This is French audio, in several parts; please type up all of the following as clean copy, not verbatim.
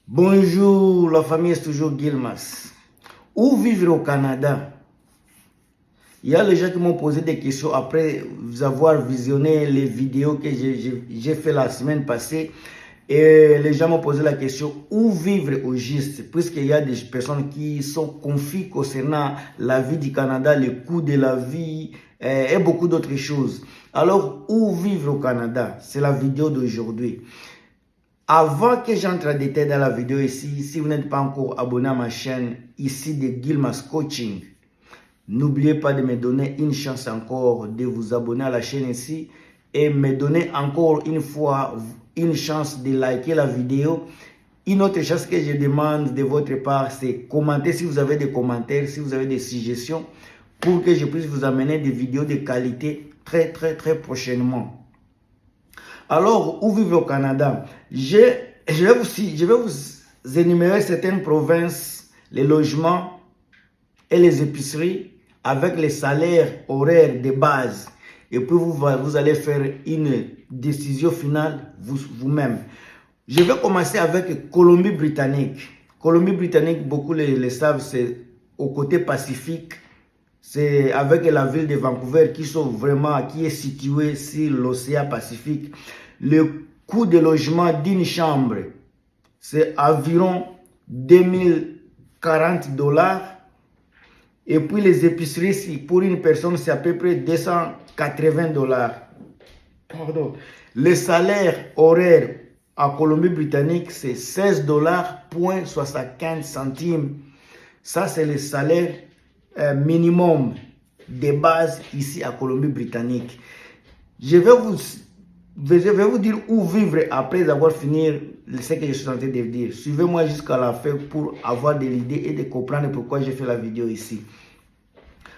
Bonjour, la famille est toujours Gilmas. Où vivre au Canada? Il y a les gens qui m'ont posé des questions après avoir visionné les vidéos que j'ai fait la semaine passée. Et les gens m'ont posé la question, où vivre au juste? Puisqu'il y a des personnes qui sont confiées concernant la vie du Canada, le coût de la vie et beaucoup d'autres choses. Alors, où vivre au Canada? C'est la vidéo d'aujourd'hui. Avant que j'entre en détail dans la vidéo ici, si vous n'êtes pas encore abonné à ma chaîne ici de Gilmas Coaching, n'oubliez pas de me donner une chance encore de vous abonner à la chaîne ici et me donner encore une fois une chance de liker la vidéo. Une autre chose que je demande de votre part, c'est commenter si vous avez des commentaires, si vous avez des suggestions pour que je puisse vous amener des vidéos de qualité très prochainement. Alors, où vivre au Canada? Je vais vous énumérer certaines provinces, les logements et les épiceries avec les salaires horaires de base. Et puis, vous allez faire une décision finale vous-même. Je vais commencer avec Colombie-Britannique. Colombie-Britannique, beaucoup le savent, c'est au côté Pacifique. C'est avec la ville de Vancouver qui est située sur l'océan Pacifique. Le coût de logement d'une chambre, c'est environ 2040 $. Et puis les épiceries, pour une personne, c'est à peu près 280 $. Pardon. Le salaire horaire à Colombie-Britannique, c'est 16,75 $. Ça, c'est le salaire minimum de base ici à Colombie-Britannique. Je vais vous dire où vivre après avoir fini ce que je suis en train de dire. Suivez-moi jusqu'à la fin pour avoir de l'idée et de comprendre pourquoi j'ai fait la vidéo ici.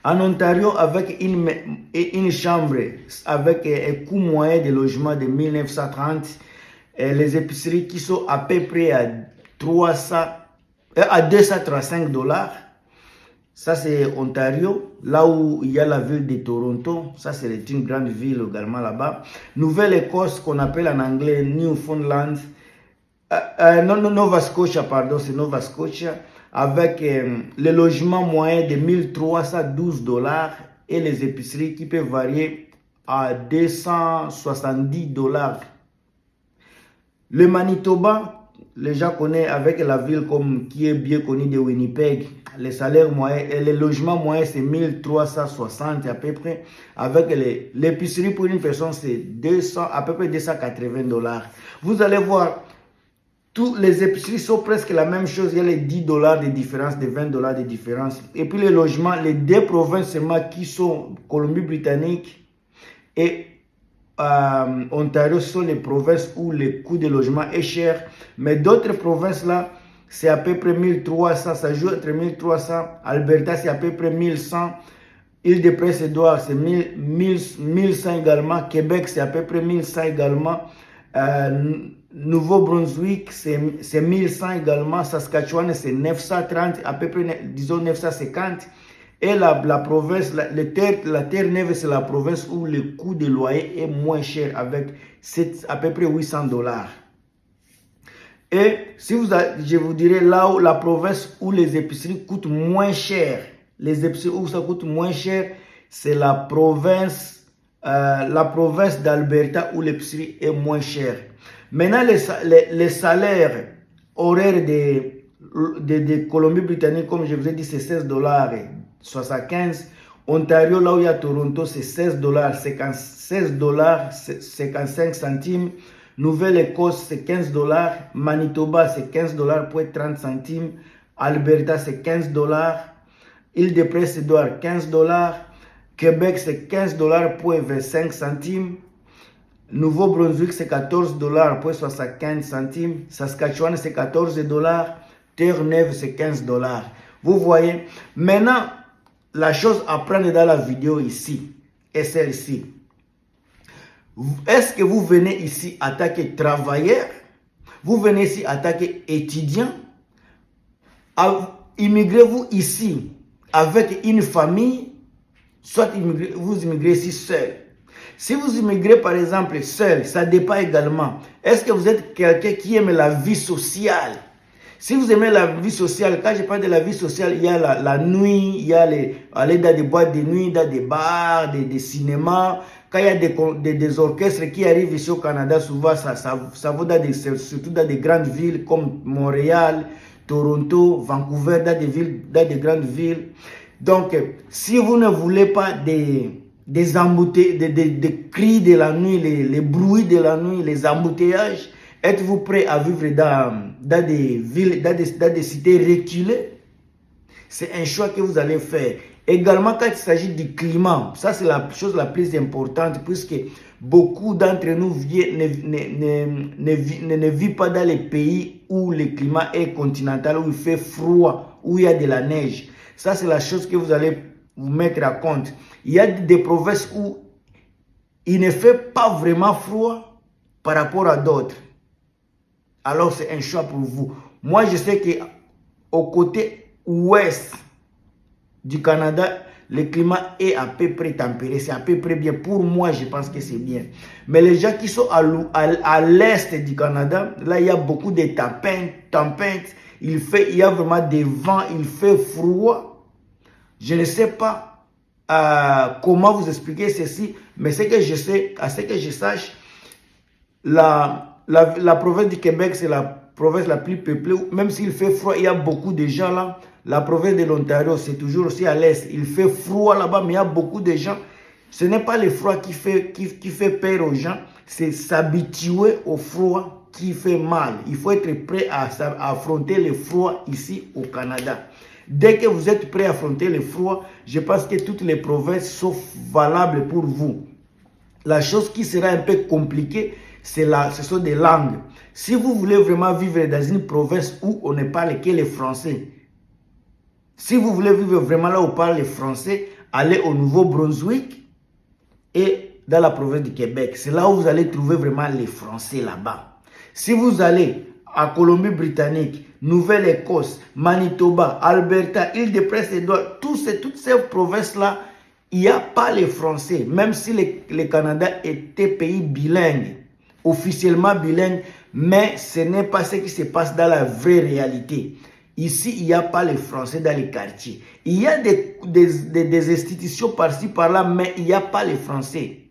En Ontario, avec une chambre avec un coût moyen de logement de 1930, les épiceries qui sont à peu près à 235 $. Ça, c'est Ontario, là où il y a la ville de Toronto. Ça, c'est une grande ville également là-bas. Nouvelle-Écosse, qu'on appelle en anglais Newfoundland. Nova Scotia, pardon, c'est Nova Scotia. Avec le logement moyen de 1312 $ et les épiceries qui peuvent varier à 270 $. Le Manitoba, les gens connaissent avec la ville qui est bien connue de Winnipeg. Les salaires moyens et les logements moyens, c'est 1360 à peu près. Avec l'épicerie pour une personne, c'est à peu près 280 $. Vous allez voir, tous les épiceries sont presque la même chose. Il y a les 10 $ de différence, les 20 $ de différence. Et puis les logements, les deux provinces seulement qui sont Colombie-Britannique et Ontario sont les provinces où le coût de logement est cher. Mais d'autres provinces là, c'est à peu près 1300. Ça joue entre 1300. Alberta, c'est à peu près 1100. Île-de-Prince-Édouard, c'est 1100 également. Québec, c'est à peu près 1100 également. Nouveau-Brunswick, c'est 1100 également. Saskatchewan, c'est 930, à peu près, disons 950. Et la province, la Terre-Neuve, c'est la province où le coût de loyer est moins cher, avec à peu près 800 $. Et je vous dirais là où la province où les épiceries coûtent moins cher, les épiceries où ça coûte moins cher, c'est la province d'Alberta où l'épicerie est moins chère. Maintenant, les salaires horaires de Colombie-Britannique, comme je vous ai dit, c'est 16,75 $. Ontario, là où il y a Toronto, c'est 16,55 $. Nouvelle-Écosse, c'est 15 $. Manitoba, c'est 15 $.30 $. Alberta, c'est 15 $. Île-de-Prince-Édouard, 15 $. Québec, c'est 15 $.25 $. Nouveau-Brunswick, c'est 14 $.75 $. Saskatchewan, c'est 14 $. Terre-Neuve, c'est 15 $. Vous voyez? Maintenant, la chose à prendre dans la vidéo ici est celle-ci. Est-ce que vous venez ici attaquer travailleurs? Vous venez ici attaquer étudiants? Immigrez-vous ici avec une famille? Soit vous immigrez ici seul. Si vous immigrez par exemple seul, ça dépend également. Est-ce que vous êtes quelqu'un qui aime la vie sociale? Si vous aimez la vie sociale, quand je parle de la vie sociale, il y a la nuit, il y a aller dans des boîtes de nuit, dans des bars, des cinémas. Quand il y a des orchestres qui arrivent ici au Canada, souvent ça vaut surtout dans des grandes villes comme Montréal, Toronto, Vancouver, dans des grandes villes. Donc, si vous ne voulez pas des embouteillages, des cris de la nuit, les bruits de la nuit, les embouteillages, êtes-vous prêt à vivre dans des villes, dans des cités reculées? C'est un choix que vous allez faire. Également, quand il s'agit du climat, ça c'est la chose la plus importante, puisque beaucoup d'entre nous ne vivent pas dans les pays où le climat est continental, où il fait froid, où il y a de la neige. Ça c'est la chose que vous allez vous mettre à compte. Il y a des provinces où il ne fait pas vraiment froid par rapport à d'autres. Alors c'est un choix pour vous. Moi je sais qu'au côté ouest du Canada, le climat est à peu près tempéré, c'est à peu près bien. Pour moi, je pense que c'est bien. Mais les gens qui sont à l'est du Canada, là, il y a beaucoup de tempêtes. Il y a vraiment des vents, il fait froid. Je ne sais pas comment vous expliquer ceci, mais ce que je sais, à ce que je sache, la province du Québec, c'est la province la plus peuplée. Même s'il fait froid, il y a beaucoup de gens là. La province de l'Ontario, c'est toujours aussi à l'est. Il fait froid là-bas, mais il y a beaucoup de gens. Ce n'est pas le froid qui fait peur aux gens, c'est s'habituer au froid qui fait mal. Il faut être prêt à affronter le froid ici au Canada. Dès que vous êtes prêt à affronter le froid, je pense que toutes les provinces sont valables pour vous. La chose qui sera un peu compliquée, ce sont des langues. Si vous voulez vraiment vivre dans une province où on ne parle que le français, si vous voulez vivre vraiment là où on parle le français, allez au Nouveau-Brunswick et dans la province du Québec. C'est là où vous allez trouver vraiment les français là-bas. Si vous allez à Colombie-Britannique, Nouvelle-Écosse, Manitoba, Alberta, Île-de-Prince-Édouard, toutes ces provinces-là, il n'y a pas les français. Même si le Canada était pays bilingue, officiellement bilingue, mais ce n'est pas ce qui se passe dans la vraie réalité. Ici, il n'y a pas les français dans les quartiers. Il y a des institutions par-ci, par-là, mais il n'y a pas les français.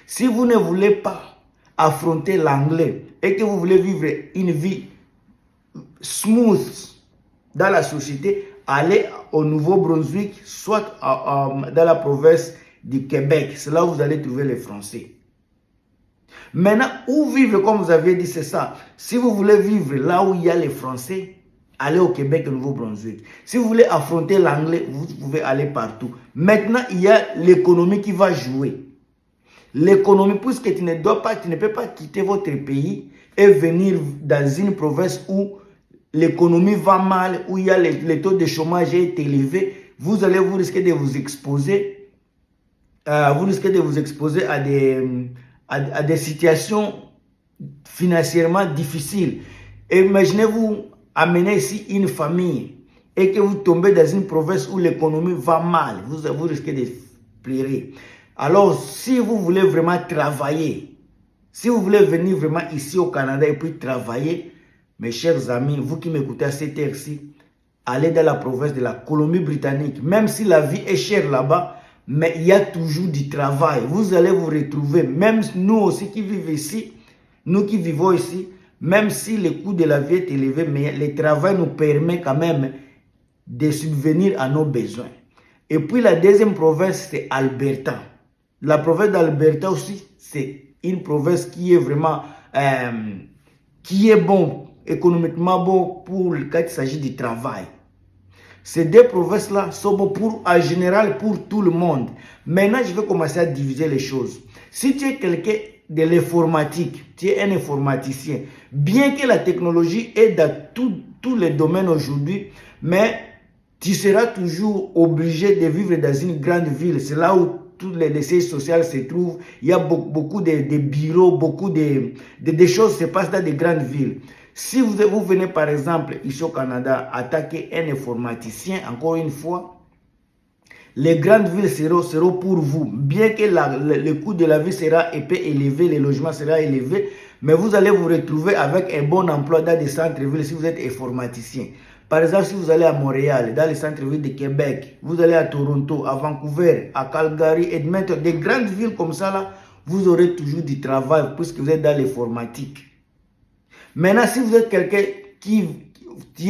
Si vous ne voulez pas affronter l'anglais et que vous voulez vivre une vie smooth dans la société, allez au Nouveau-Brunswick, soit dans la province du Québec. C'est là où vous allez trouver les français. Maintenant, où vivre, comme vous avez dit, c'est ça. Si vous voulez vivre là où il y a les français, allez au Québec et au Nouveau-Brunswick. Si vous voulez affronter l'anglais, vous pouvez aller partout. Maintenant, il y a l'économie qui va jouer. L'économie, puisque tu ne peux pas quitter votre pays et venir dans une province où l'économie va mal, où il y a le taux de chômage est élevé, vous risquez de vous exposer, à des situations financièrement difficiles. Imaginez-vous amener ici une famille et que vous tombez dans une province où l'économie va mal, vous risquez de pleurer. Alors, si vous voulez vraiment travailler, si vous voulez venir vraiment ici au Canada et puis travailler, mes chers amis, vous qui m'écoutez à cette heure-ci, allez dans la province de la Colombie-Britannique. Même si la vie est chère là-bas, mais il y a toujours du travail. Vous allez vous retrouver, même nous aussi qui vivons ici, nous qui vivons ici, même si le coût de la vie est élevé, mais le travail nous permet quand même de subvenir à nos besoins. Et puis la deuxième province, c'est Alberta. La province d'Alberta aussi, c'est une province qui est vraiment, qui est bon, économiquement bon quand il s'agit du travail. Ces deux provinces-là sont bons en général pour tout le monde. Maintenant, je vais commencer à diviser les choses. Si tu es quelqu'un de l'informatique, tu es un informaticien, bien que la technologie est dans tous les domaines aujourd'hui, mais tu seras toujours obligé de vivre dans une grande ville. C'est là où tous les sièges sociaux se trouvent. Il y a beaucoup de bureaux, beaucoup de choses se passent dans des grandes villes. Si vous venez par exemple ici au Canada attaquer un informaticien, encore une fois, Les grandes villes seront pour vous. Bien que le coût de la vie sera élevé, les logements seront élevés, mais vous allez vous retrouver avec un bon emploi dans des centres-villes si vous êtes informaticien. Par exemple, si vous allez à Montréal, dans les centres-villes de Québec, vous allez à Toronto, à Vancouver, à Calgary, Edmonton, des grandes villes comme ça, là, vous aurez toujours du travail puisque vous êtes dans l'informatique. Maintenant, si vous êtes quelqu'un qui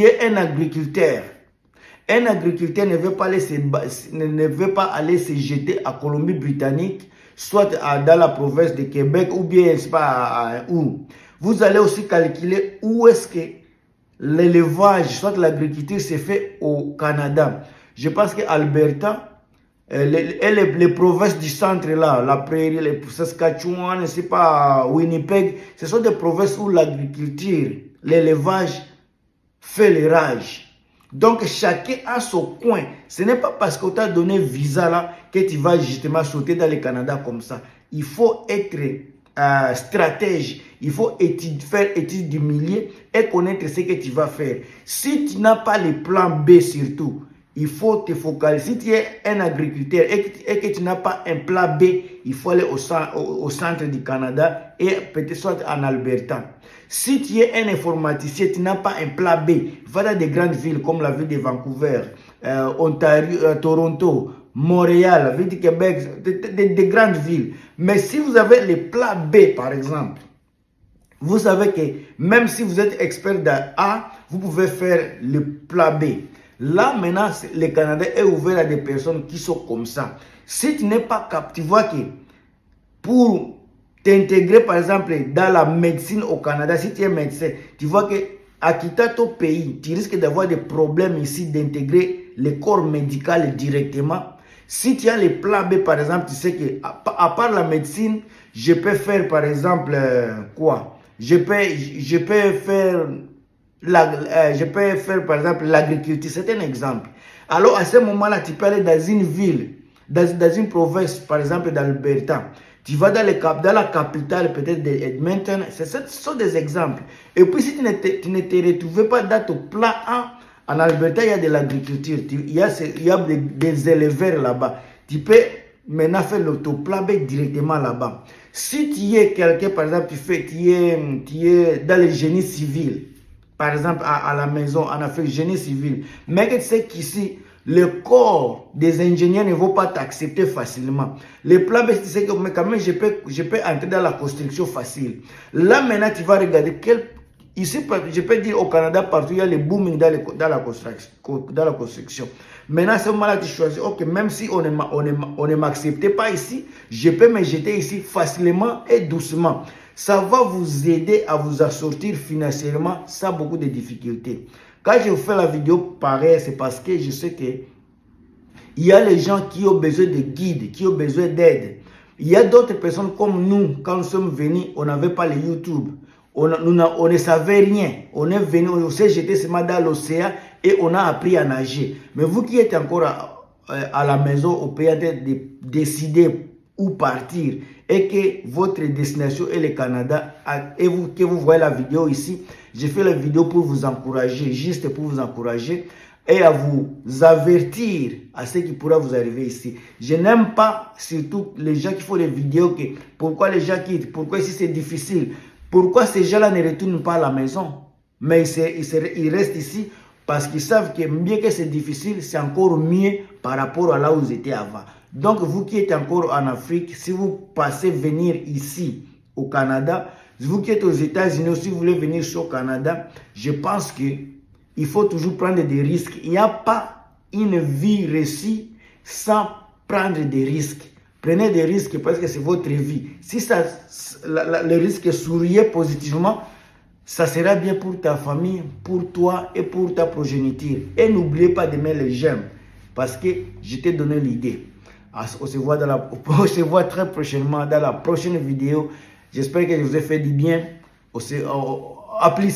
est un agriculteur ne veut pas aller se jeter à Colombie-Britannique, soit dans la province de Québec ou bien, je sais pas, où. Vous allez aussi calculer où est-ce que l'élevage, soit l'agriculture, se fait au Canada. Je pense qu'Alberta, les provinces du centre là, la Prairie, les Saskatchewan, je sais pas, Winnipeg, ce sont des provinces où l'agriculture, l'élevage fait les rages. Donc chacun a son coin. Ce n'est pas parce qu'on t'a donné visa là que tu vas justement sauter dans le Canada comme ça. Il faut être stratège. Il faut faire étude du milieu et connaître ce que tu vas faire. Si tu n'as pas le plan B surtout, il faut te focaliser. Si tu es un agriculteur et que tu n'as pas un plan B, il faut aller au centre du Canada et peut-être soit en Alberta. Si tu es un informaticien, tu n'as pas un plan B, va dans des grandes villes comme la ville de Vancouver, Ontario, Toronto, Montréal, la ville de Québec, des grandes villes. Mais si vous avez le plan B, par exemple, vous savez que même si vous êtes expert dans A, vous pouvez faire le plan B. Là, maintenant, le Canada est ouvert à des personnes qui sont comme ça. Si tu n'es pas capable, tu vois que pour t'intégrer, par exemple, dans la médecine au Canada, si tu es médecin, tu vois que à quitter ton pays, tu risques d'avoir des problèmes ici d'intégrer le corps médical directement. Si tu as les plans B, par exemple, tu sais que à part la médecine, je peux faire, par exemple, quoi? Je peux faire par exemple l'agriculture, c'est un exemple. Alors à ce moment-là, tu peux aller dans une ville, dans une province, par exemple d'Alberta. Tu vas dans la capitale peut-être d'Edmonton. Ce sont des exemples. Et puis si tu ne te retrouves pas dans ton plan A, en Alberta, il y a de l'agriculture. Il y a des éleveurs là-bas. Tu peux maintenant faire ton plan B directement là-bas. Si tu es quelqu'un, par exemple, tu es dans le génie civil, par exemple à la maison, en Afrique, génie civil, mais que tu sais qu'ici, le corps des ingénieurs ne vont pas t'accepter facilement. Le plan B, tu sais que mais quand même, je peux entrer dans la construction facile. Là, maintenant, tu vas regarder ici, je peux dire au Canada, partout, il y a le booming dans la construction. Maintenant, à ce moment-là, tu choisis, ok, même si on ne m'acceptait pas ici, je peux me jeter ici facilement et doucement. Ça va vous aider à vous assortir financièrement sans beaucoup de difficultés. Quand je vous fais la vidéo pareille, c'est parce que je sais que il y a les gens qui ont besoin de guides, qui ont besoin d'aide. Il y a d'autres personnes comme nous, quand nous sommes venus, on n'avait pas le YouTube. On ne savait rien. On est venu, on s'est jeté seulement dans l'océan et on a appris à nager. Mais vous qui êtes encore à la maison, au pays, de décider où partir et que votre destination est le Canada et que vous voyez la vidéo ici, j'ai fait la vidéo pour vous encourager, juste pour vous encourager et à vous avertir à ce qui pourra vous arriver ici. Je n'aime pas surtout les gens qui font des vidéos que pourquoi les gens quittent, pourquoi ici c'est difficile, pourquoi ces gens-là ne retournent pas à la maison, mais ils restent ici parce qu'ils savent que bien que c'est difficile, c'est encore mieux par rapport à là où vous étiez avant. Donc, vous qui êtes encore en Afrique, si vous passez venir ici au Canada, vous qui êtes aux États-Unis, si vous voulez venir au Canada, je pense qu'il faut toujours prendre des risques. Il n'y a pas une vie réussie sans prendre des risques. Prenez des risques parce que c'est votre vie. Si le risque souriait positivement, ça sera bien pour ta famille, pour toi et pour ta progéniture. Et n'oubliez pas de mettre les j'aime parce que je t'ai donné l'idée. On se voit très prochainement dans la prochaine vidéo. J'espère que je vous ai fait du bien. À plus.